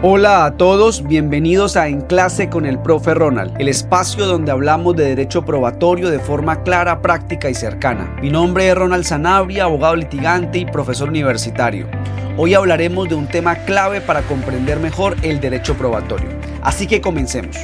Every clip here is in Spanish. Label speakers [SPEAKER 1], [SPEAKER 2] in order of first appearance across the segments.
[SPEAKER 1] Hola a todos, bienvenidos a En Clase con el Profe Ronald, el espacio donde hablamos de derecho probatorio de forma clara, práctica y cercana. Mi nombre es Ronald Sanabria, abogado litigante y profesor universitario. Hoy hablaremos de un tema clave para comprender mejor el derecho probatorio. Así que comencemos.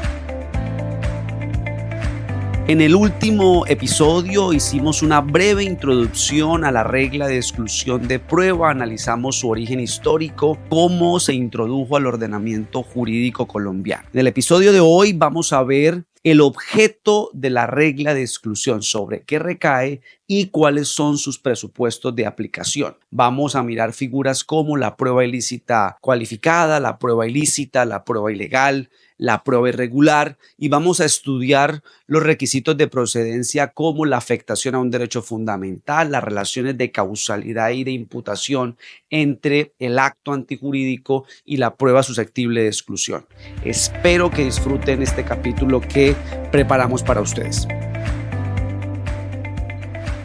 [SPEAKER 1] En el último episodio hicimos una breve introducción a la regla de exclusión de prueba, analizamos su origen histórico, cómo se introdujo al ordenamiento jurídico colombiano. En el episodio de hoy vamos a ver el objeto de la regla de exclusión, sobre qué recae y cuáles son sus presupuestos de aplicación. Vamos a mirar figuras como la prueba ilícita cualificada, la prueba ilícita, la prueba ilegal, la prueba irregular, y vamos a estudiar los requisitos de procedencia como la afectación a un derecho fundamental, las relaciones de causalidad y de imputación entre el acto antijurídico y la prueba susceptible de exclusión. Espero que disfruten este capítulo que preparamos para ustedes.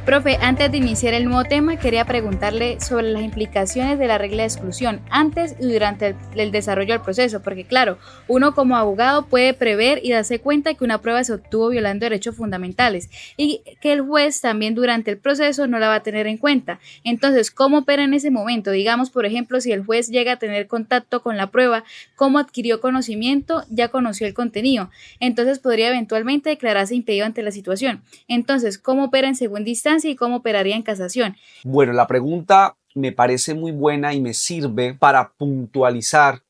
[SPEAKER 2] Profe, antes de iniciar el nuevo tema, quería preguntarle sobre las implicaciones de la regla de exclusión antes y durante el desarrollo del proceso, porque claro, uno como abogado puede prever y darse cuenta que una prueba se obtuvo violando derechos fundamentales y que el juez también durante el proceso no la va a tener en cuenta. Entonces, ¿cómo opera en ese momento? Digamos, por ejemplo, si el juez llega a tener contacto con la prueba, ¿cómo adquirió conocimiento? Ya conoció el contenido. Entonces, podría eventualmente declararse impedido ante la situación. Entonces, ¿cómo opera en segunda instancia y cómo operaría en casación?
[SPEAKER 1] Bueno, la pregunta me parece muy buena y me sirve para puntualizar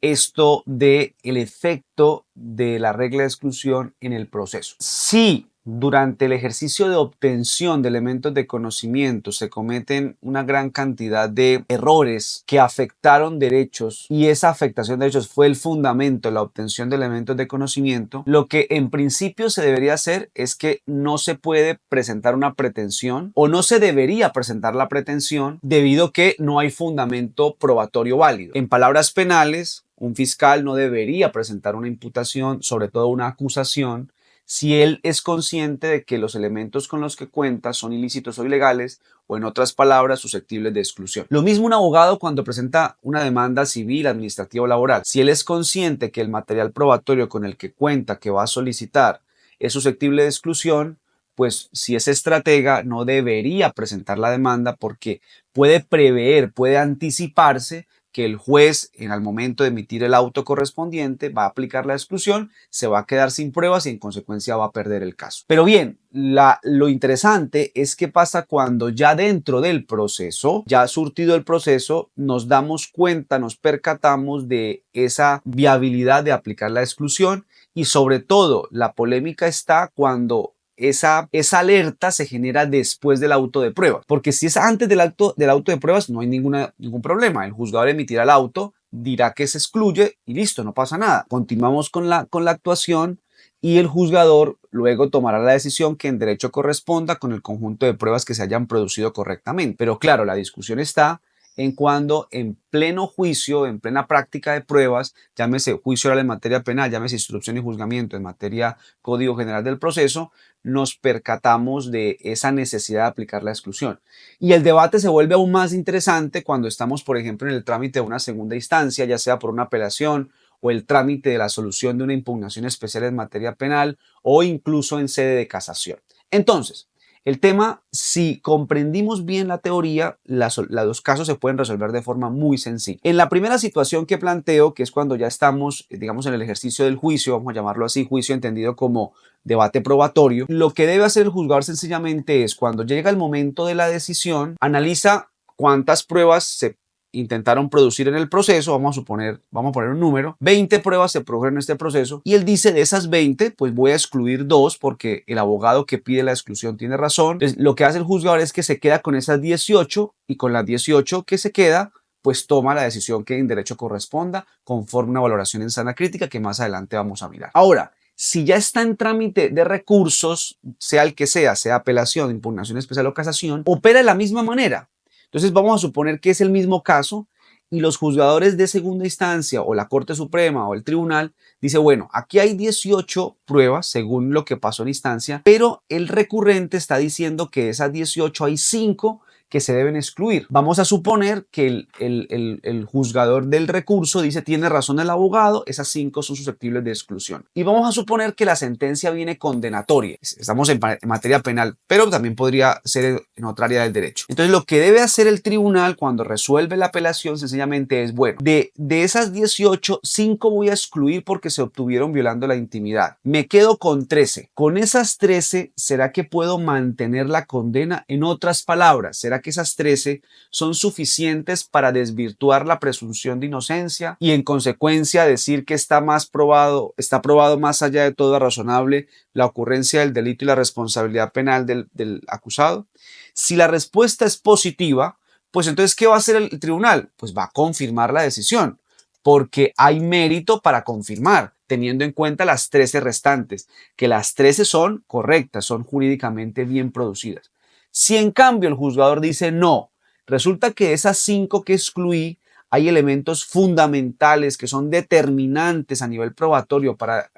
[SPEAKER 1] esto de el efecto de la regla de exclusión en el proceso. Si durante el ejercicio de obtención de elementos de conocimiento se cometen una gran cantidad de errores que afectaron derechos y esa afectación de derechos fue el fundamento de la obtención de elementos de conocimiento, lo que en principio se debería hacer es que no se puede presentar una pretensión o no se debería presentar la pretensión debido a que no hay fundamento probatorio válido. En palabras penales, un fiscal no debería presentar una imputación, sobre todo una acusación, si él es consciente de que los elementos con los que cuenta son ilícitos o ilegales o, en otras palabras, susceptibles de exclusión. Lo mismo un abogado cuando presenta una demanda civil, administrativa o laboral. Si él es consciente que el material probatorio con el que cuenta, que va a solicitar, es susceptible de exclusión, pues si es estratega no debería presentar la demanda porque puede prever, puede anticiparse que el juez al momento de emitir el auto correspondiente va a aplicar la exclusión, se va a quedar sin pruebas y en consecuencia va a perder el caso. Pero bien, lo interesante es qué pasa cuando ya dentro del proceso, ya surtido el proceso, nos damos cuenta, nos percatamos de esa viabilidad de aplicar la exclusión y sobre todo la polémica está cuando esa alerta se genera después del auto de pruebas, porque si es antes del auto de pruebas no hay ningún problema, el juzgador emitirá el auto, dirá que se excluye y listo, no pasa nada. Continuamos con la actuación y el juzgador luego tomará la decisión que en derecho corresponda con el conjunto de pruebas que se hayan producido correctamente. Pero claro, la discusión está en cuando en pleno juicio, en plena práctica de pruebas, llámese juicio oral en materia penal, llámese instrucción y juzgamiento en materia Código General del Proceso, nos percatamos de esa necesidad de aplicar la exclusión. Y el debate se vuelve aún más interesante cuando estamos, por ejemplo, en el trámite de una segunda instancia, ya sea por una apelación o el trámite de la solución de una impugnación especial en materia penal o incluso en sede de casación. Entonces, el tema, si comprendimos bien la teoría, los dos casos se pueden resolver de forma muy sencilla. En la primera situación que planteo, que es cuando ya estamos, digamos, en el ejercicio del juicio, vamos a llamarlo así, juicio entendido como debate probatorio, lo que debe hacer el juzgador sencillamente es, cuando llega el momento de la decisión, analiza cuántas pruebas se intentaron producir en el proceso, vamos a poner un número, 20 pruebas se produjeron en este proceso y él dice de esas 20, pues voy a excluir 2 porque el abogado que pide la exclusión tiene razón. Entonces, lo que hace el juzgador es que se queda con esas 18 y con las 18 que se queda, pues toma la decisión que en derecho corresponda conforme una valoración en sana crítica que más adelante vamos a mirar. Ahora, si ya está en trámite de recursos, sea el que sea apelación, impugnación especial o casación, opera de la misma manera. Entonces vamos a suponer que es el mismo caso y los juzgadores de segunda instancia o la Corte Suprema o el tribunal dice, bueno, aquí hay 18 pruebas según lo que pasó en instancia, pero el recurrente está diciendo que de esas 18 hay 5 que se deben excluir. Vamos a suponer que el juzgador del recurso dice tiene razón el abogado, esas 5 son susceptibles de exclusión. Y vamos a suponer que la sentencia viene condenatoria. Estamos en materia penal, pero también podría ser en otra área del derecho. Entonces lo que debe hacer el tribunal cuando resuelve la apelación sencillamente es, bueno, de esas 18, 5 voy a excluir porque se obtuvieron violando la intimidad. Me quedo con 13. Con esas 13, ¿será que puedo mantener la condena? En otras palabras, ¿será que esas 13 son suficientes para desvirtuar la presunción de inocencia y en consecuencia decir que está probado más allá de todo razonable la ocurrencia del delito y la responsabilidad penal del acusado? Si la respuesta es positiva, pues entonces, ¿qué va a hacer el tribunal? Pues va a confirmar la decisión, porque hay mérito para confirmar, teniendo en cuenta las 13 restantes, que las 13 son correctas, son jurídicamente bien producidas. Si en cambio el juzgador dice no, resulta que esas 5 que excluí, hay elementos fundamentales que son determinantes a nivel probatorio para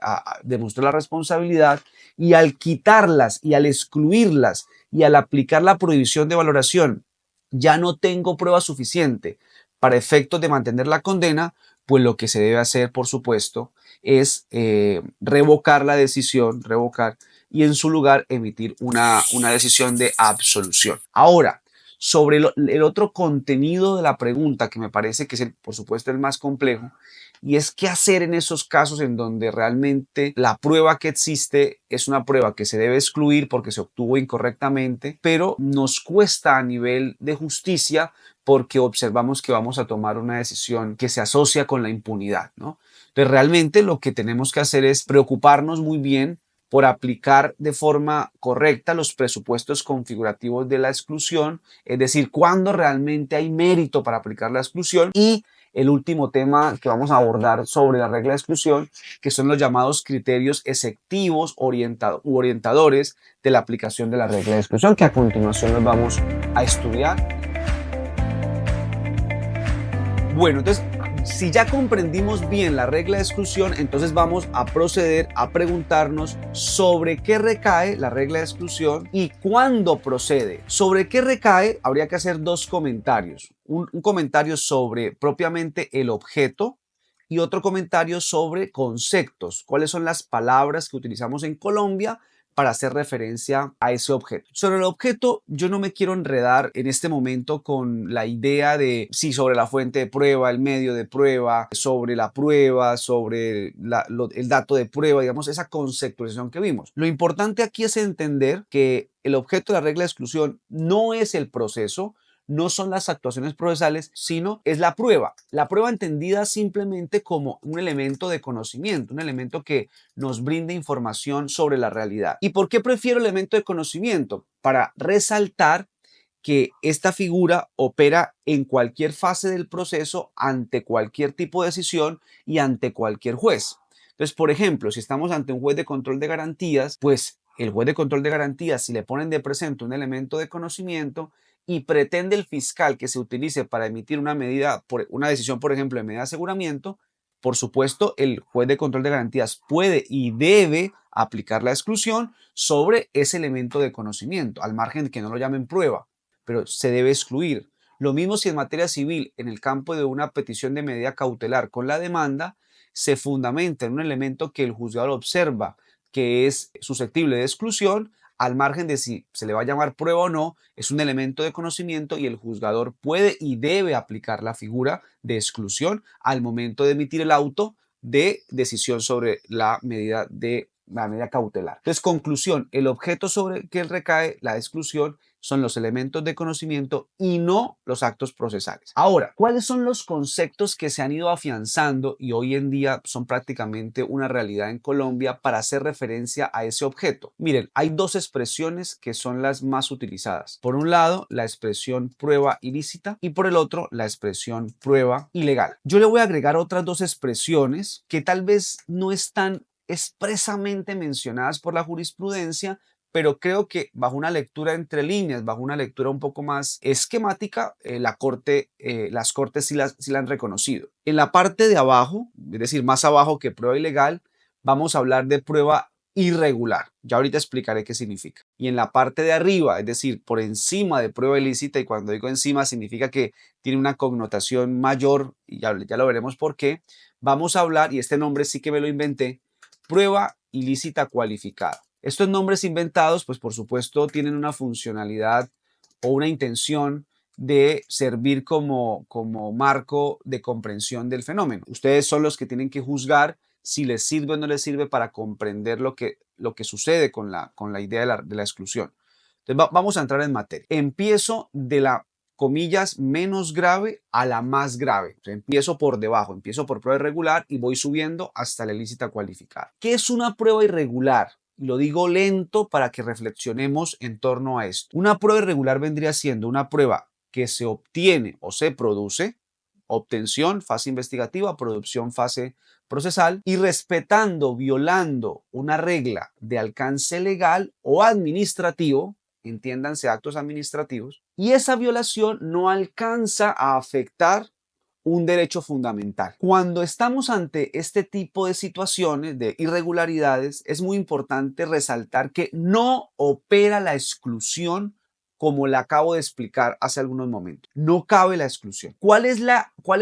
[SPEAKER 1] demostrar la responsabilidad, y al quitarlas y al excluirlas y al aplicar la prohibición de valoración, ya no tengo prueba suficiente para efectos de mantener la condena, pues lo que se debe hacer, por supuesto, es revocar la decisión, y en su lugar emitir una decisión de absolución. Ahora, sobre el otro contenido de la pregunta, que me parece que es, por supuesto, el más complejo, y es qué hacer en esos casos en donde realmente la prueba que existe es una prueba que se debe excluir porque se obtuvo incorrectamente, pero nos cuesta a nivel de justicia porque observamos que vamos a tomar una decisión que se asocia con la impunidad, ¿no? Entonces, realmente lo que tenemos que hacer es preocuparnos muy bien por aplicar de forma correcta los presupuestos configurativos de la exclusión, es decir, cuándo realmente hay mérito para aplicar la exclusión. Y el último tema que vamos a abordar sobre la regla de exclusión, que son los llamados criterios exceptivos orientadores de la aplicación de la regla de exclusión, que a continuación los vamos a estudiar. Bueno, entonces, si ya comprendimos bien la regla de exclusión, entonces vamos a proceder a preguntarnos sobre qué recae la regla de exclusión y cuándo procede. Sobre qué recae, habría que hacer 2 comentarios. Un comentario sobre propiamente el objeto y otro comentario sobre conceptos. ¿Cuáles son las palabras que utilizamos en Colombia para hacer referencia a ese objeto? Sobre el objeto, yo no me quiero enredar en este momento con la idea de si sobre la fuente de prueba, el medio de prueba, sobre la prueba, sobre el dato de prueba, digamos, esa conceptualización que vimos. Lo importante aquí es entender que el objeto de la regla de exclusión no es el proceso, no son las actuaciones procesales, sino es la prueba. La prueba entendida simplemente como un elemento de conocimiento, un elemento que nos brinde información sobre la realidad. ¿Y por qué prefiero el elemento de conocimiento? Para resaltar que esta figura opera en cualquier fase del proceso, ante cualquier tipo de decisión y ante cualquier juez. Entonces, por ejemplo, si estamos ante un juez de control de garantías, pues el juez de control de garantías, si le ponen de presente un elemento de conocimiento y pretende el fiscal que se utilice para emitir una decisión, por ejemplo, de medida de aseguramiento, por supuesto, el juez de control de garantías puede y debe aplicar la exclusión sobre ese elemento de conocimiento, al margen de que no lo llamen prueba, pero se debe excluir. Lo mismo si en materia civil, en el campo de una petición de medida cautelar con la demanda, se fundamenta en un elemento que el juzgador observa que es susceptible de exclusión, al margen de si se le va a llamar prueba o no, es un elemento de conocimiento y el juzgador puede y debe aplicar la figura de exclusión al momento de emitir el auto de decisión sobre la medida cautelar. Entonces, conclusión, el objeto sobre que recae la exclusión son los elementos de conocimiento y no los actos procesales. Ahora, ¿cuáles son los conceptos que se han ido afianzando y hoy en día son prácticamente una realidad en Colombia para hacer referencia a ese objeto? Miren, hay 2 expresiones que son las más utilizadas. Por un lado, la expresión prueba ilícita y por el otro, la expresión prueba ilegal. Yo le voy a agregar otras 2 expresiones que tal vez no están expresamente mencionadas por la jurisprudencia, pero creo que bajo una lectura entre líneas, bajo una lectura un poco más esquemática, las cortes sí la han reconocido. En la parte de abajo, es decir, más abajo que prueba ilegal, vamos a hablar de prueba irregular. Ya ahorita explicaré qué significa. Y en la parte de arriba, es decir, por encima de prueba ilícita, y cuando digo encima significa que tiene una connotación mayor, y ya lo veremos por qué, vamos a hablar, y este nombre sí que me lo inventé, prueba ilícita cualificada. Estos nombres inventados, pues por supuesto, tienen una funcionalidad o una intención de servir como marco de comprensión del fenómeno. Ustedes son los que tienen que juzgar si les sirve o no les sirve para comprender lo que sucede con la idea de la exclusión. Entonces vamos a entrar en materia. Empiezo de la, comillas, menos grave a la más grave. O sea, empiezo por debajo, empiezo por prueba irregular y voy subiendo hasta la ilícita cualificada. ¿Qué es una prueba irregular? Lo digo lento para que reflexionemos en torno a esto. Una prueba irregular vendría siendo una prueba que se obtiene o se produce, obtención, fase investigativa, producción, fase procesal, y respetando, violando una regla de alcance legal o administrativo, entiéndanse actos administrativos, y esa violación no alcanza a afectar un derecho fundamental. Cuando estamos ante este tipo de situaciones de irregularidades, es muy importante resaltar que no opera la exclusión como la acabo de explicar hace algunos momentos. No cabe la exclusión. ¿Cuáles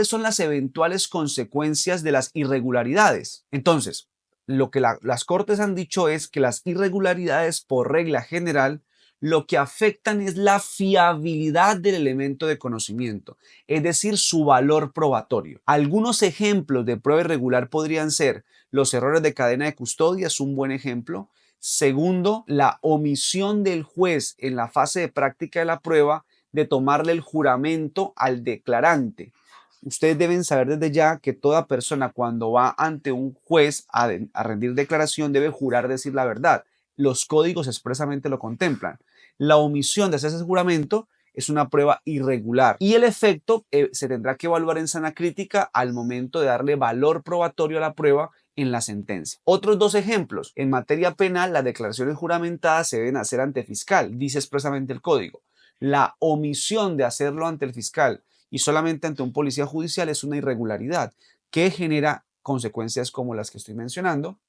[SPEAKER 1] son las eventuales consecuencias de las irregularidades? Entonces, lo que las Cortes han dicho es que las irregularidades, por regla general, lo que afectan es la fiabilidad del elemento de conocimiento, es decir, su valor probatorio. Algunos ejemplos de prueba irregular podrían ser los errores de cadena de custodia, es un buen ejemplo. Segundo, la omisión del juez en la fase de práctica de la prueba de tomarle el juramento al declarante. Ustedes deben saber desde ya que toda persona cuando va ante un juez a rendir declaración debe jurar decir la verdad. Los códigos expresamente lo contemplan. La omisión de hacer ese juramento es una prueba irregular y el efecto se tendrá que evaluar en sana crítica al momento de darle valor probatorio a la prueba en la sentencia. Otros dos ejemplos. En materia penal, las declaraciones juramentadas se deben hacer ante fiscal, dice expresamente el código. La omisión de hacerlo ante el fiscal y solamente ante un policía judicial es una irregularidad que genera consecuencias como las que estoy mencionando.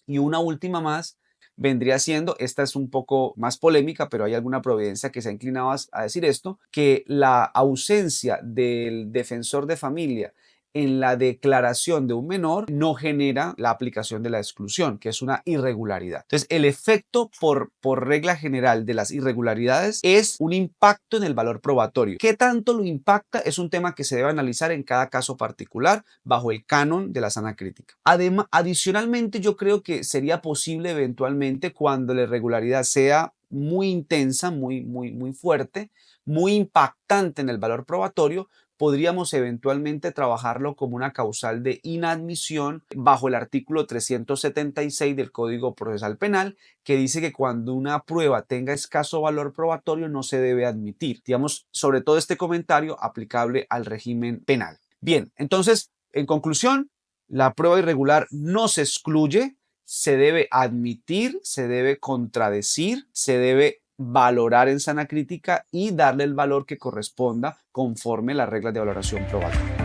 [SPEAKER 1] Y una última más vendría siendo, esta es un poco más polémica, pero hay alguna providencia que se ha inclinado a decir esto, que la ausencia del defensor de familia en la declaración de un menor no genera la aplicación de la exclusión, que es una irregularidad. Entonces, el efecto por regla general de las irregularidades es un impacto en el valor probatorio. ¿Qué tanto lo impacta? Es un tema que se debe analizar en cada caso particular bajo el canon de la sana crítica. Además, adicionalmente, yo creo que sería posible eventualmente cuando la irregularidad sea muy intensa, muy fuerte, muy impactante en el valor probatorio, podríamos eventualmente trabajarlo como una causal de inadmisión bajo el artículo 376 del Código Procesal Penal, que dice que cuando una prueba tenga escaso valor probatorio no se debe admitir. Digamos, sobre todo este comentario aplicable al régimen penal. Bien, entonces, en conclusión, la prueba irregular no se excluye, se debe admitir, se debe contradecir, se debe valorar en sana crítica y darle el valor que corresponda conforme las reglas de valoración probatoria.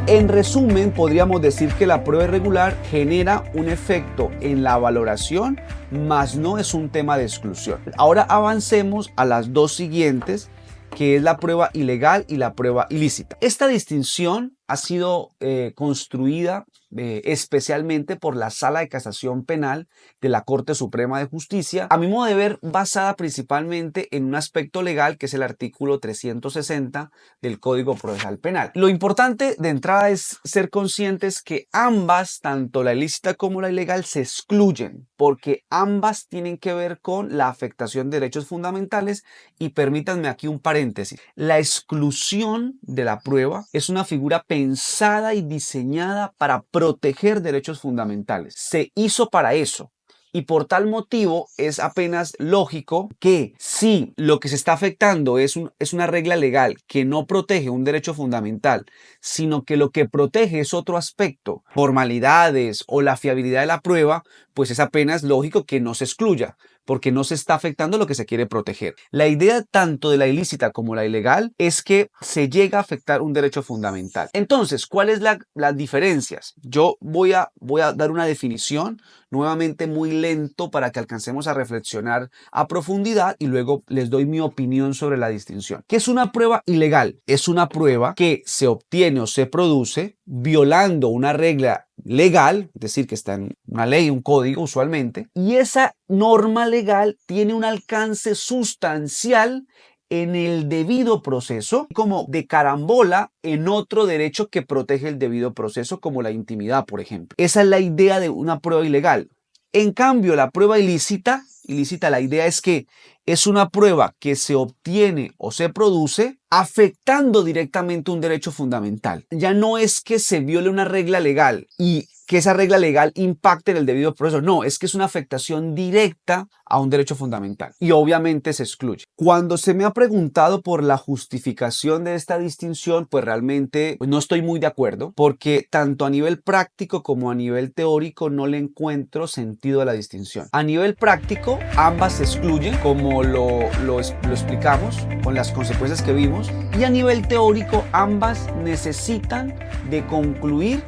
[SPEAKER 1] En resumen, podríamos decir que la prueba irregular genera un efecto en la valoración, mas no es un tema de exclusión. Ahora avancemos a las dos siguientes, que es la prueba ilegal y la prueba ilícita. Esta distinción ha sido construida especialmente por la Sala de Casación Penal de la Corte Suprema de Justicia, a mi modo de ver, basada principalmente en un aspecto legal que es el artículo 360 del Código Procesal Penal. Lo importante de entrada es ser conscientes que ambas, tanto la ilícita como la ilegal, se excluyen porque ambas tienen que ver con la afectación de derechos fundamentales y permítanme aquí un paréntesis. La exclusión de la prueba es una figura pensada y diseñada para proteger derechos fundamentales. Se hizo para eso. Y por tal motivo es apenas lógico que si lo que se está afectando es una regla legal que no protege un derecho fundamental, sino que lo que protege es otro aspecto, formalidades o la fiabilidad de la prueba, pues es apenas lógico que no se excluya. porque no se está afectando lo que se quiere proteger. La idea tanto de la ilícita como la ilegal es que se llega a afectar un derecho fundamental. Entonces, ¿cuáles son las diferencias? Yo voy a dar una definición nuevamente muy lento para que alcancemos a reflexionar a profundidad y luego les doy mi opinión sobre la distinción. ¿Qué es una prueba ilegal? Es una prueba que se obtiene o se produce violando una regla legal, es decir, que está en una ley, un código usualmente, y esa norma legal tiene un alcance sustancial en el debido proceso, como de carambola en otro derecho que protege el debido proceso, como la intimidad, por ejemplo. Esa es la idea de una prueba ilegal. En cambio, la prueba ilícita, la idea es que es una prueba que se obtiene o se produce afectando directamente un derecho fundamental. Ya no es que se viole una regla legal y que esa regla legal impacte en el debido proceso. No, es que es una afectación directa a un derecho fundamental y obviamente se excluye. Cuando se me ha preguntado por la justificación de esta distinción, pues realmente no estoy muy de acuerdo, porque tanto a nivel práctico como a nivel teórico no le encuentro sentido a la distinción. A nivel práctico, ambas se excluyen, como lo explicamos con las consecuencias que vimos, y a nivel teórico ambas necesitan de concluir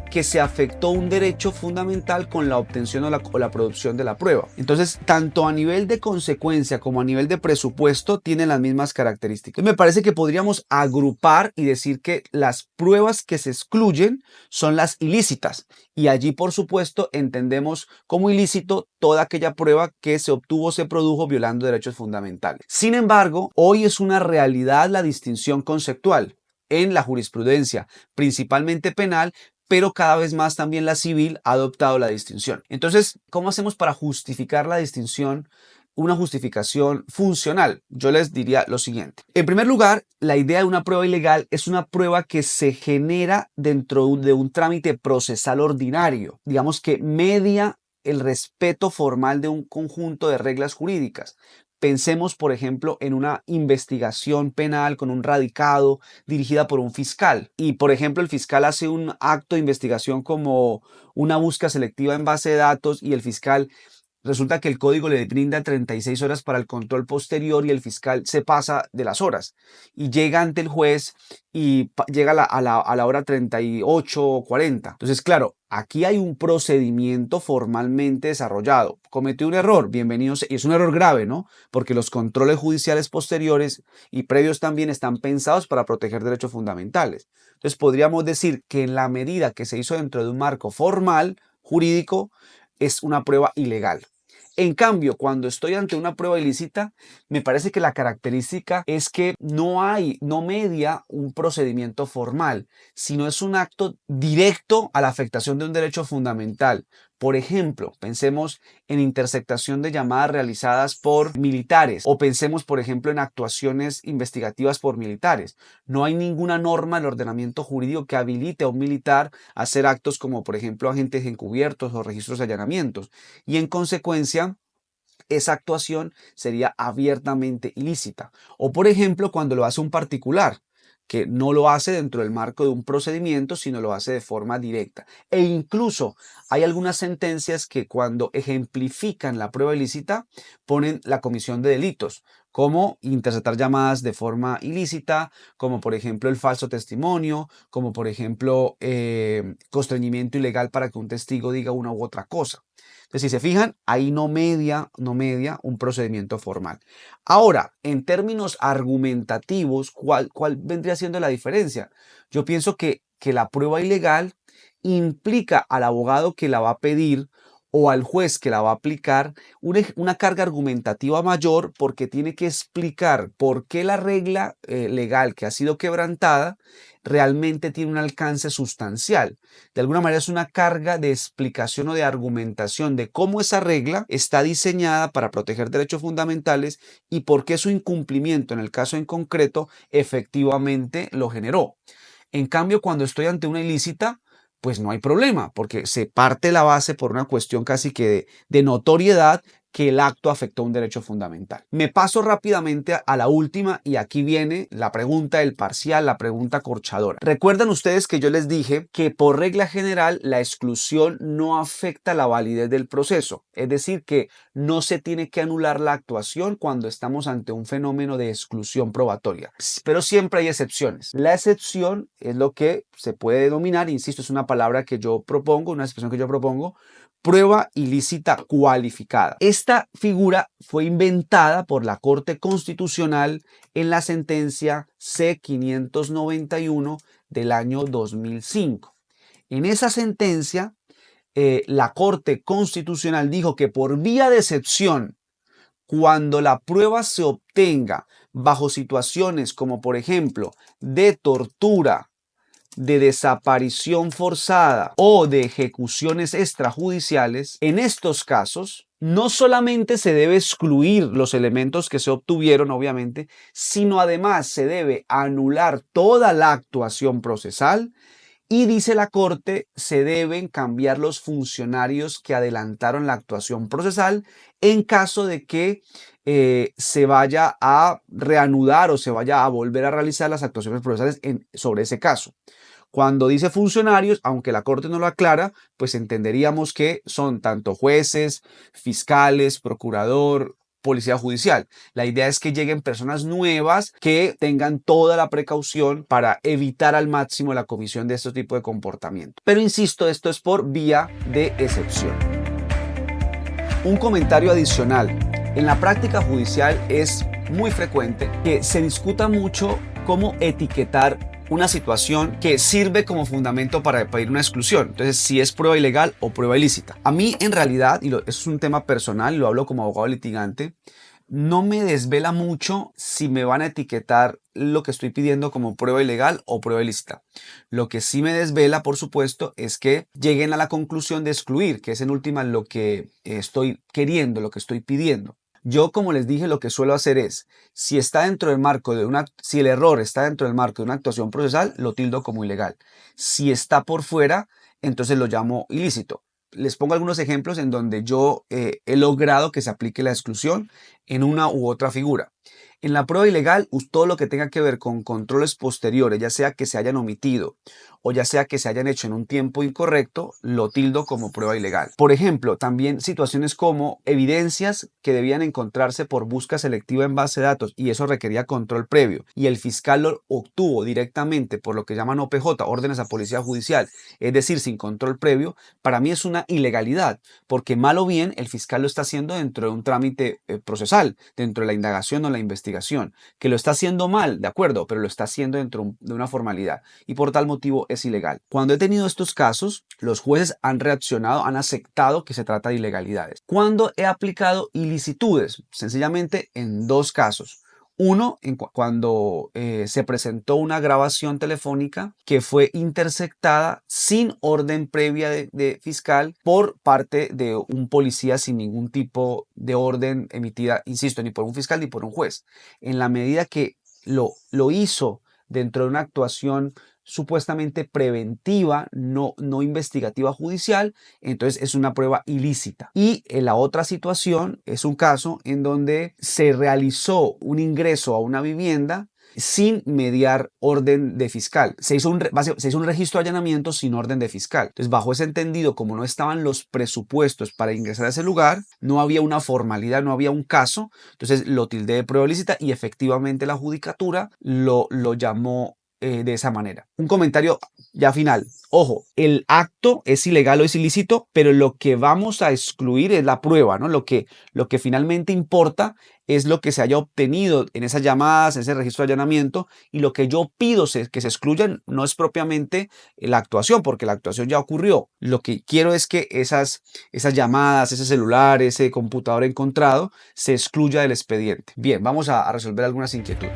[SPEAKER 1] que se afectó un derecho fundamental con la obtención o la producción de la prueba. Entonces, tanto a nivel de consecuencia como a nivel de presupuesto tienen las mismas características. Me parece que podríamos agrupar y decir que las pruebas que se excluyen son las ilícitas, y allí, por supuesto, entendemos como ilícito toda aquella prueba que se obtuvo o se produjo violando derechos fundamentales. Sin embargo, hoy es una realidad la distinción conceptual en la jurisprudencia, principalmente penal, pero cada vez más también la civil ha adoptado la distinción. Entonces, ¿cómo hacemos para justificar la distinción? Una justificación funcional. Yo les diría lo siguiente. En primer lugar, la idea de una prueba ilegal es una prueba que se genera dentro de un trámite procesal ordinario, digamos que media el respeto formal de un conjunto de reglas jurídicas. Pensemos, por ejemplo, en una investigación penal con un radicado dirigida por un fiscal. Y, por ejemplo, el fiscal hace un acto de investigación como una búsqueda selectiva en base de datos y el fiscal resulta que el código le brinda 36 horas para el control posterior y el fiscal se pasa de las horas y llega ante el juez y llega a la hora 38 o 40. Entonces, claro, aquí hay un procedimiento formalmente desarrollado. Cometió un error, bienvenidos, y es un error grave, ¿no? Porque los controles judiciales posteriores y previos también están pensados para proteger derechos fundamentales. Entonces, podríamos decir que en la medida que se hizo dentro de un marco formal, jurídico, es una prueba ilegal. En cambio, cuando estoy ante una prueba ilícita, me parece que la característica es que no media un procedimiento formal, sino es un acto directo a la afectación de un derecho fundamental. Por ejemplo, pensemos en interceptación de llamadas realizadas por militares o pensemos, por ejemplo, en actuaciones investigativas por militares. No hay ninguna norma en el ordenamiento jurídico que habilite a un militar a hacer actos como, por ejemplo, agentes encubiertos o registros de allanamientos. Y en consecuencia, esa actuación sería abiertamente ilícita. O, por ejemplo, cuando lo hace un particular, que no lo hace dentro del marco de un procedimiento, sino lo hace de forma directa. E incluso hay algunas sentencias que cuando ejemplifican la prueba ilícita ponen la comisión de delitos, como interceptar llamadas de forma ilícita, como por ejemplo el falso testimonio, como por ejemplo constreñimiento ilegal para que un testigo diga una u otra cosa. Entonces, si se fijan, ahí no media un procedimiento formal. Ahora, en términos argumentativos, ¿cuál vendría siendo la diferencia? Yo pienso que la prueba ilegal implica al abogado que la va a pedir o al juez que la va a aplicar una carga argumentativa mayor, porque tiene que explicar por qué la regla legal que ha sido quebrantada realmente tiene un alcance sustancial. De alguna manera es una carga de explicación o de argumentación de cómo esa regla está diseñada para proteger derechos fundamentales y por qué su incumplimiento en el caso en concreto efectivamente lo generó. En cambio, cuando estoy ante una ilícita, pues no hay problema, porque se parte la base por una cuestión casi que de notoriedad, que el acto afectó un derecho fundamental. Me paso rápidamente a la última y aquí viene la pregunta del parcial, la pregunta corchadora. Recuerdan ustedes que yo les dije que por regla general la exclusión no afecta la validez del proceso, es decir, que no se tiene que anular la actuación cuando estamos ante un fenómeno de exclusión probatoria, pero siempre hay excepciones. La excepción es lo que se puede denominar, insisto, es una palabra que yo propongo, una expresión que yo propongo, prueba ilícita cualificada. Esta figura fue inventada por la Corte Constitucional en la sentencia C-591 del año 2005. En esa sentencia, la Corte Constitucional dijo que por vía de excepción, cuando la prueba se obtenga bajo situaciones como por ejemplo de tortura, de desaparición forzada o de ejecuciones extrajudiciales, en estos casos no solamente se debe excluir los elementos que se obtuvieron, obviamente, sino además se debe anular toda la actuación procesal y, dice la Corte, se deben cambiar los funcionarios que adelantaron la actuación procesal en caso de que se vaya a reanudar o se vaya a volver a realizar las actuaciones procesales sobre ese caso. Cuando dice funcionarios, aunque la Corte no lo aclara, pues entenderíamos que son tanto jueces, fiscales, procurador, policía judicial. La idea es que lleguen personas nuevas que tengan toda la precaución para evitar al máximo la comisión de este tipo de comportamiento. Pero insisto, esto es por vía de excepción. Un comentario adicional. En la práctica judicial es muy frecuente que se discuta mucho cómo etiquetar una situación que sirve como fundamento para pedir una exclusión. Entonces, si es prueba ilegal o prueba ilícita. A mí, en realidad, y es un tema personal, lo hablo como abogado litigante, no me desvela mucho si me van a etiquetar lo que estoy pidiendo como prueba ilegal o prueba ilícita. Lo que sí me desvela, por supuesto, es que lleguen a la conclusión de excluir, que es en última lo que estoy queriendo, lo que estoy pidiendo. Yo, como les dije, lo que suelo hacer es, si está dentro del marco de si el error está dentro del marco de una actuación procesal, lo tildo como ilegal. Si está por fuera, entonces lo llamo ilícito. Les pongo algunos ejemplos en donde yo he logrado que se aplique la exclusión en una u otra figura. En la prueba ilegal, todo lo que tenga que ver con controles posteriores, ya sea que se hayan omitido o ya sea que se hayan hecho en un tiempo incorrecto, lo tildo como prueba ilegal. Por ejemplo, también situaciones como evidencias que debían encontrarse por búsqueda selectiva en base de datos y eso requería control previo y el fiscal lo obtuvo directamente por lo que llaman OPJ, órdenes a policía judicial, es decir, sin control previo, para mí es una ilegalidad porque mal o bien el fiscal lo está haciendo dentro de un trámite procesal, dentro de la indagación o la investigación, que lo está haciendo mal, de acuerdo, pero lo está haciendo dentro de una formalidad y por tal motivo es ilegal. Cuando he tenido estos casos, los jueces han reaccionado, han aceptado que se trata de ilegalidades. Cuando he aplicado ilicitudes, sencillamente en dos casos. Uno, cuando se presentó una grabación telefónica que fue interceptada sin orden previa de fiscal por parte de un policía sin ningún tipo de orden emitida, insisto, ni por un fiscal ni por un juez. En la medida que lo hizo dentro de una actuación supuestamente preventiva, no investigativa judicial, entonces es una prueba ilícita. Y en la otra situación es un caso en donde se realizó un ingreso a una vivienda sin mediar orden de fiscal. Se hizo un registro de allanamiento sin orden de fiscal. Entonces, bajo ese entendido, como no estaban los presupuestos para ingresar a ese lugar, no había una formalidad, no había un caso, entonces lo tildé de prueba ilícita y efectivamente la judicatura lo llamó de esa manera. Un comentario ya final. Ojo, el acto es ilegal o es ilícito, pero lo que vamos a excluir es la prueba, ¿no? Lo que finalmente importa es lo que se haya obtenido en esas llamadas, en ese registro de allanamiento, y lo que yo pido que se excluyan no es propiamente la actuación, porque la actuación ya ocurrió. Lo que quiero es que esas llamadas, ese celular, ese computador encontrado, se excluya del expediente. Bien, vamos a resolver algunas inquietudes.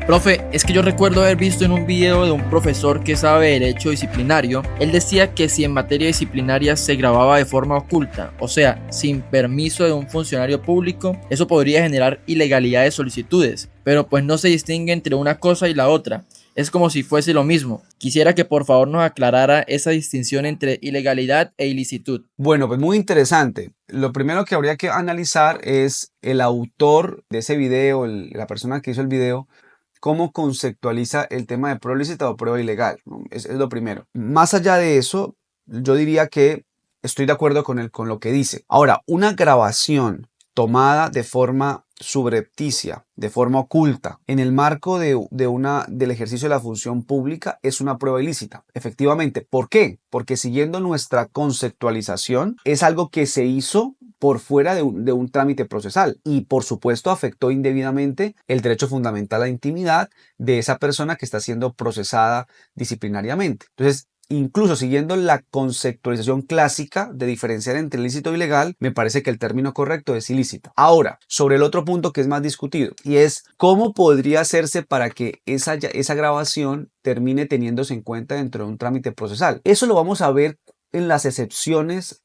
[SPEAKER 3] Profe, es que yo recuerdo haber visto en un video de un profesor que sabe derecho disciplinario, él decía que si en materia disciplinaria se grababa de forma oculta, o sea, sin permiso de un funcionario público, eso podría generar ilegalidad de solicitudes, pero pues no se distingue entre una cosa y la otra. Es como si fuese lo mismo. Quisiera que por favor nos aclarara esa distinción entre ilegalidad e ilicitud.
[SPEAKER 1] Bueno, pues muy interesante. Lo primero que habría que analizar es el autor de ese video, la persona que hizo el video, cómo conceptualiza el tema de prueba ilícita o prueba ilegal, ¿no? Es lo primero. Más allá de eso, yo diría que estoy de acuerdo con lo que dice. Ahora, una grabación tomada de forma subrepticia, de forma oculta, en el marco del ejercicio de la función pública es una prueba ilícita. Efectivamente. ¿Por qué? Porque siguiendo nuestra conceptualización, es algo que se hizo por fuera de un trámite procesal y por supuesto afectó indebidamente el derecho fundamental a la intimidad de esa persona que está siendo procesada disciplinariamente. Entonces, incluso siguiendo la conceptualización clásica de diferenciar entre ilícito y ilegal, me parece que el término correcto es ilícita. Ahora, sobre el otro punto que es más discutido, y es cómo podría hacerse para que esa grabación termine teniéndose en cuenta dentro de un trámite procesal. Eso lo vamos a ver en las excepciones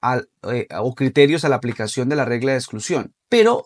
[SPEAKER 1] o criterios a la aplicación de la regla de exclusión. Pero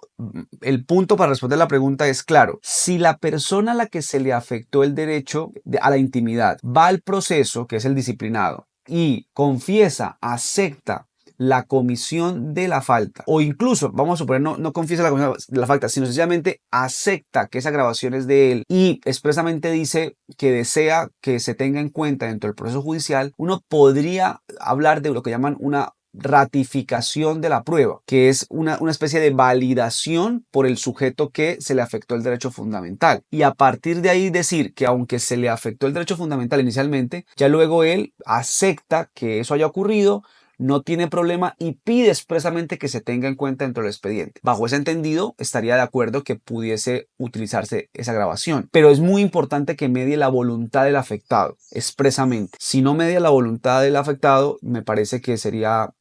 [SPEAKER 1] el punto para responder la pregunta es claro. Si la persona a la que se le afectó el derecho a la intimidad va al proceso, que es el disciplinado, y confiesa, acepta la comisión de la falta, o incluso, vamos a suponer, no confiesa la comisión de la falta, sino sencillamente acepta que esa grabación es de él y expresamente dice que desea que se tenga en cuenta dentro del proceso judicial, uno podría hablar de lo que llaman una ratificación de la prueba, que es una especie de validación por el sujeto que se le afectó el derecho fundamental. Y a partir de ahí decir que aunque se le afectó el derecho fundamental inicialmente, ya luego él acepta que eso haya ocurrido, no tiene problema y pide expresamente que se tenga en cuenta dentro del expediente. Bajo ese entendido, estaría de acuerdo que pudiese utilizarse esa grabación. Pero es muy importante que medie la voluntad del afectado, expresamente. Si no media la voluntad del afectado, me parece que sería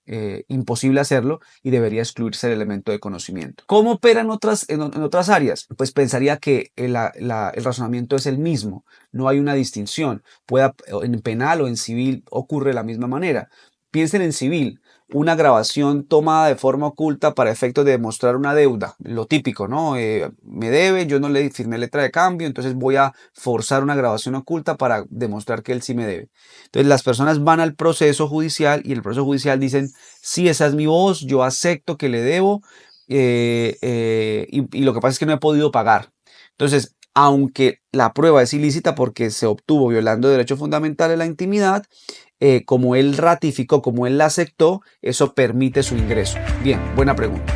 [SPEAKER 1] imposible hacerlo y debería excluirse el elemento de conocimiento. ¿Cómo opera en otras áreas? Pues pensaría que el razonamiento es el mismo. No hay una distinción. En penal o en civil ocurre de la misma manera. Piensen en civil, una grabación tomada de forma oculta para efectos de demostrar una deuda, lo típico, ¿no? Me debe, yo no le firmé letra de cambio, entonces voy a forzar una grabación oculta para demostrar que él sí me debe. Entonces las personas van al proceso judicial y en el proceso judicial dicen, sí, esa es mi voz, yo acepto que le debo y lo que pasa es que no he podido pagar. Entonces, aunque la prueba es ilícita porque se obtuvo violando derecho fundamental a la intimidad, como él ratificó, como él la aceptó, eso permite su ingreso. Bien, buena pregunta.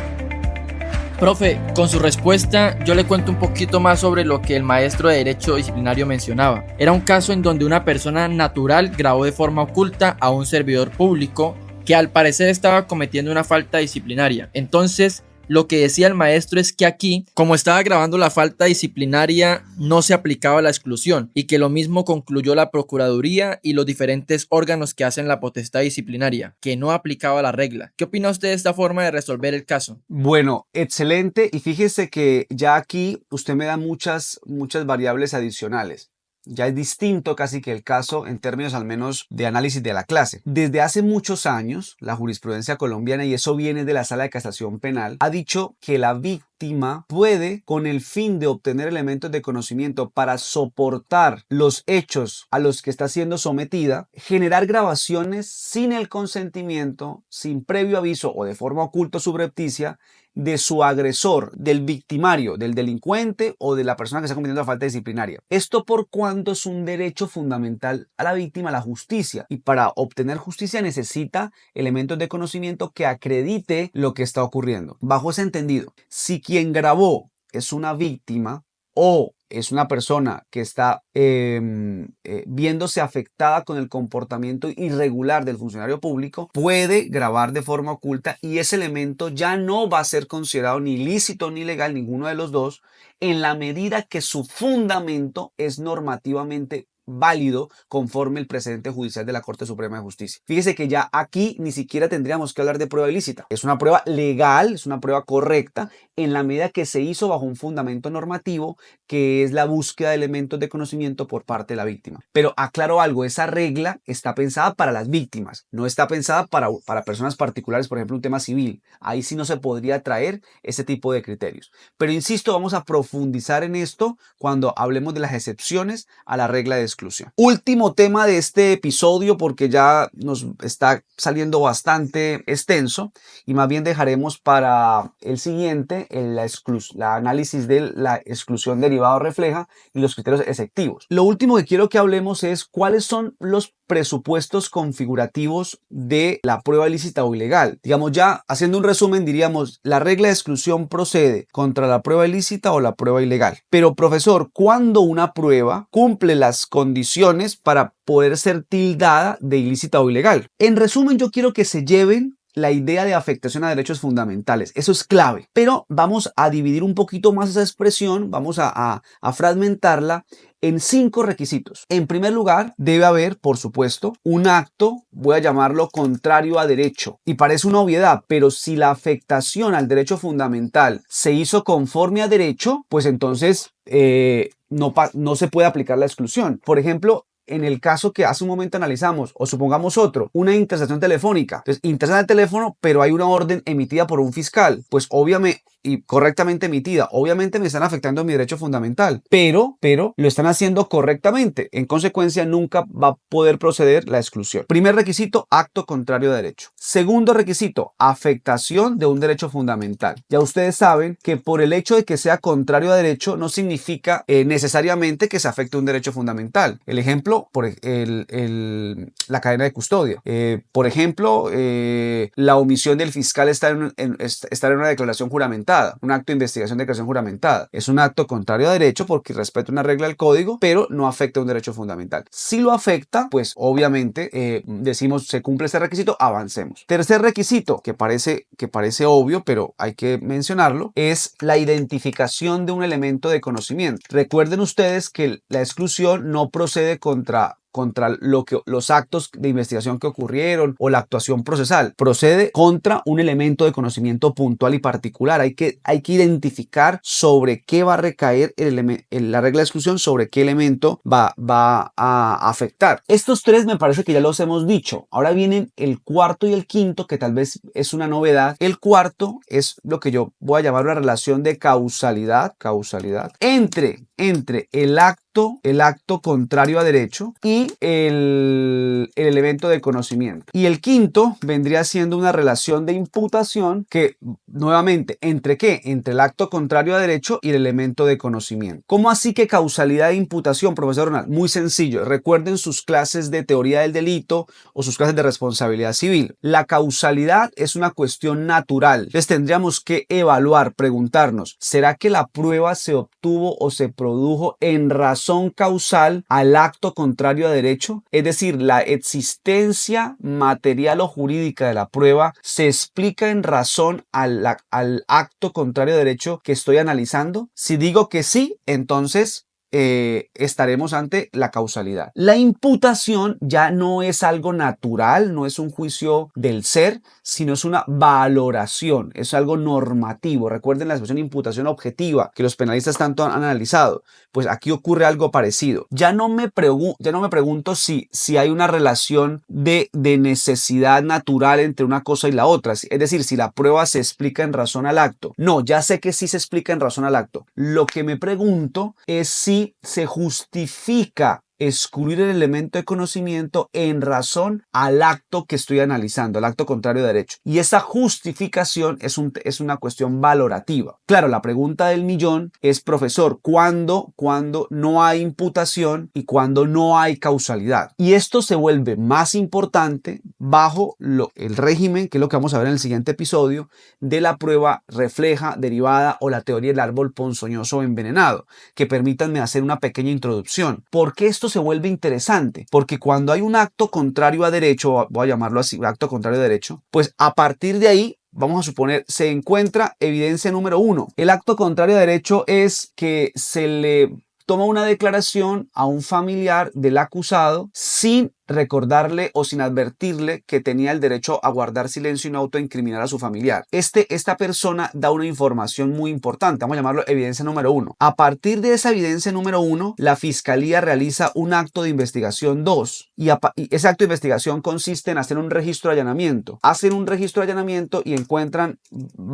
[SPEAKER 3] Profe, con su respuesta yo le cuento un poquito más sobre lo que el maestro de Derecho Disciplinario mencionaba. Era un caso en donde una persona natural grabó de forma oculta a un servidor público que al parecer estaba cometiendo una falta disciplinaria. Entonces, lo que decía el maestro es que aquí, como estaba grabando la falta disciplinaria, no se aplicaba la exclusión y que lo mismo concluyó la Procuraduría y los diferentes órganos que hacen la potestad disciplinaria, que no aplicaba la regla. ¿Qué opina usted de esta forma de resolver el caso?
[SPEAKER 1] Bueno, excelente. Y fíjese que ya aquí usted me da muchas variables adicionales. Ya es distinto casi que el caso en términos al menos de análisis de la clase. Desde hace muchos años, la jurisprudencia colombiana, y eso viene de la Sala de Casación Penal, ha dicho que la víctima puede, con el fin de obtener elementos de conocimiento para soportar los hechos a los que está siendo sometida, generar grabaciones sin el consentimiento, sin previo aviso o de forma oculta o subrepticia de su agresor, del victimario, del delincuente o de la persona que está cometiendo la falta disciplinaria. Esto por cuanto es un derecho fundamental a la víctima, la justicia. Y para obtener justicia necesita elementos de conocimiento que acredite lo que está ocurriendo. Bajo ese entendido, si quien grabó es una víctima o es una persona que está viéndose afectada con el comportamiento irregular del funcionario público, puede grabar de forma oculta y ese elemento ya no va a ser considerado ni ilícito ni legal, ninguno de los dos, en la medida que su fundamento es normativamente válido conforme el precedente judicial de la Corte Suprema de Justicia. Fíjese que ya aquí ni siquiera tendríamos que hablar de prueba ilícita. Es una prueba legal, es una prueba correcta en la medida que se hizo bajo un fundamento normativo que es la búsqueda de elementos de conocimiento por parte de la víctima. Pero aclaro algo, esa regla está pensada para las víctimas, no está pensada para personas particulares, por ejemplo un tema civil. Ahí sí no se podría traer ese tipo de criterios. Pero insisto, vamos a profundizar en esto cuando hablemos de las excepciones a la regla de exclusión. exclusión. Último tema de este episodio, porque ya nos está saliendo bastante extenso y más bien dejaremos para el siguiente el análisis de la exclusión derivada o refleja y los criterios exceptivos. Lo último que quiero que hablemos es cuáles son los presupuestos configurativos de la prueba ilícita o ilegal. Digamos, ya haciendo un resumen, diríamos, la regla de exclusión procede contra la prueba ilícita o la prueba ilegal. Pero, profesor, ¿cuándo una prueba cumple las condiciones para poder ser tildada de ilícita o ilegal? En resumen, yo quiero que se lleven la idea de afectación a derechos fundamentales. Eso es clave. Pero vamos a dividir un poquito más esa expresión, vamos a fragmentarla en 5 requisitos. En primer lugar, debe haber, por supuesto, un acto, voy a llamarlo contrario a derecho. Y parece una obviedad, pero si la afectación al derecho fundamental se hizo conforme a derecho, pues entonces no se puede aplicar la exclusión. Por ejemplo, en el caso que hace un momento analizamos, o supongamos otro, una intercepción telefónica. Entonces, interceptan el teléfono, pero hay una orden emitida por un fiscal. Pues obviamente, y correctamente emitida, obviamente me están afectando mi derecho fundamental, pero lo están haciendo correctamente. En consecuencia, nunca va a poder proceder la exclusión. Primer requisito, acto contrario a derecho. Segundo requisito, afectación de un derecho fundamental. Ya ustedes saben que por el hecho de que sea contrario a derecho no significa necesariamente que se afecte un derecho fundamental. El ejemplo, la cadena de custodia. Por ejemplo, la omisión del fiscal estar en una declaración juramentada. Un acto de investigación de declaración juramentada. Es un acto contrario a derecho porque respeta una regla del código, pero no afecta un derecho fundamental. Si lo afecta, pues obviamente decimos se cumple ese requisito, avancemos. Tercer requisito, que parece obvio, pero hay que mencionarlo, es la identificación de un elemento de conocimiento. Recuerden ustedes que la exclusión no procede contra los actos de investigación que ocurrieron o la actuación procesal. Procede contra un elemento de conocimiento puntual y particular. Hay que identificar sobre qué va a recaer la regla de exclusión, sobre qué elemento va a afectar. Estos 3 me parece que ya los hemos dicho. Ahora vienen el cuarto y el quinto, que tal vez es una novedad. El cuarto es lo que yo voy a llamar una relación de causalidad entre el acto contrario a derecho y el elemento de conocimiento. Y el quinto vendría siendo una relación de imputación que, nuevamente, ¿entre qué? Entre el acto contrario a derecho y el elemento de conocimiento. ¿Cómo así que causalidad de imputación, profesor Ronald? Muy sencillo. Recuerden sus clases de teoría del delito o sus clases de responsabilidad civil. La causalidad es una cuestión natural. Entonces tendríamos que evaluar, preguntarnos, ¿será que la prueba se obtuvo o se produjo en razón causal al acto contrario a derecho? Es decir, la existencia material o jurídica de la prueba se explica en razón al acto contrario a derecho que estoy analizando. Si digo que sí, entonces estaremos ante la causalidad. La imputación ya no es algo natural, no es un juicio del ser, sino es una valoración, es algo normativo. Recuerden la expresión imputación objetiva que los penalistas tanto han analizado. Pues aquí ocurre algo parecido. Ya no me pregunto si hay una relación de necesidad natural entre una cosa y la otra. Es decir, si la prueba se explica en razón al acto. No, ya sé que sí se explica en razón al acto. Lo que me pregunto es si se justifica excluir el elemento de conocimiento en razón al acto que estoy analizando, al acto contrario de derecho. Y esa justificación es una cuestión valorativa. Claro, la pregunta del millón es, profesor, ¿cuándo no hay imputación y cuándo no hay causalidad? Y esto se vuelve más importante bajo el régimen, que es lo que vamos a ver en el siguiente episodio, de la prueba refleja, derivada o la teoría del árbol ponzoñoso o envenenado, que permítanme hacer una pequeña introducción. ¿Por qué esto se vuelve interesante? Porque cuando hay un acto contrario a derecho, voy a llamarlo así, un acto contrario a derecho, pues a partir de ahí, vamos a suponer, se encuentra evidencia número 1. El acto contrario a derecho es que se le toma una declaración a un familiar del acusado sin recordarle o sin advertirle que tenía el derecho a guardar silencio y no autoincriminar a su familiar. Esta persona da una información muy importante, vamos a llamarlo evidencia número 1. A partir de esa evidencia número 1, la fiscalía realiza un acto de investigación 2 y ese acto de investigación consiste en hacer un registro de allanamiento. Hacen un registro de allanamiento y encuentran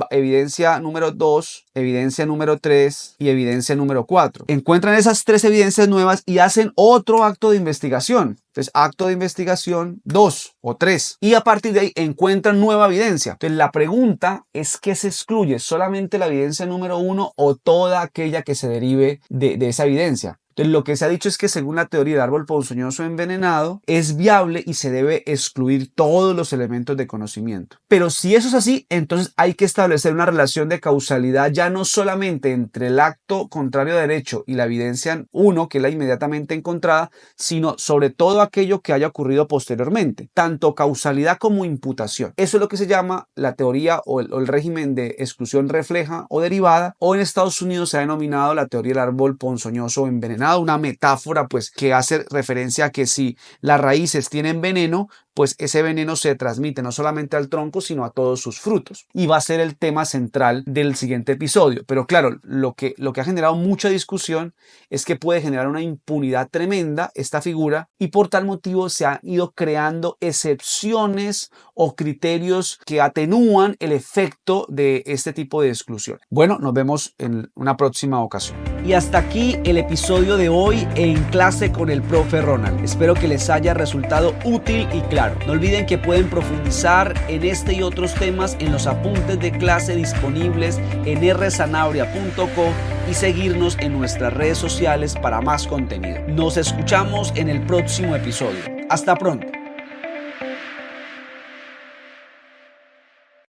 [SPEAKER 1] evidencia número 2, evidencia número 3 y evidencia número 4. Encuentran esas 3 evidencias nuevas y hacen otro acto de investigación. Entonces, acto de investigación 2 o 3. Y a partir de ahí encuentran nueva evidencia. Entonces, la pregunta es ¿qué se excluye? ¿Solamente la evidencia número 1 o toda aquella que se derive de esa evidencia? Entonces, lo que se ha dicho es que según la teoría del árbol ponzoñoso envenenado, es viable y se debe excluir todos los elementos de conocimiento. Pero si eso es así, entonces hay que establecer una relación de causalidad ya no solamente entre el acto contrario a derecho y la evidencia 1, que es la inmediatamente encontrada, sino sobre todo aquello que haya ocurrido posteriormente, tanto causalidad como imputación. Eso es lo que se llama la teoría o el régimen de exclusión refleja o derivada, o en Estados Unidos se ha denominado la teoría del árbol ponzoñoso envenenado. Una metáfora pues que hace referencia a que si las raíces tienen veneno, pues ese veneno se transmite no solamente al tronco, sino a todos sus frutos. Y va a ser el tema central del siguiente episodio. Pero claro, lo que ha generado mucha discusión es que puede generar una impunidad tremenda esta figura y por tal motivo se han ido creando excepciones o criterios que atenúan el efecto de este tipo de exclusión. Bueno, nos vemos en una próxima ocasión. Y hasta aquí el episodio de hoy en Clase con el Profe Ronald. Espero que les haya resultado útil y claro. No olviden que pueden profundizar en este y otros temas en los apuntes de clase disponibles en rzanabria.co y seguirnos en nuestras redes sociales para más contenido. Nos escuchamos en el próximo episodio. Hasta pronto.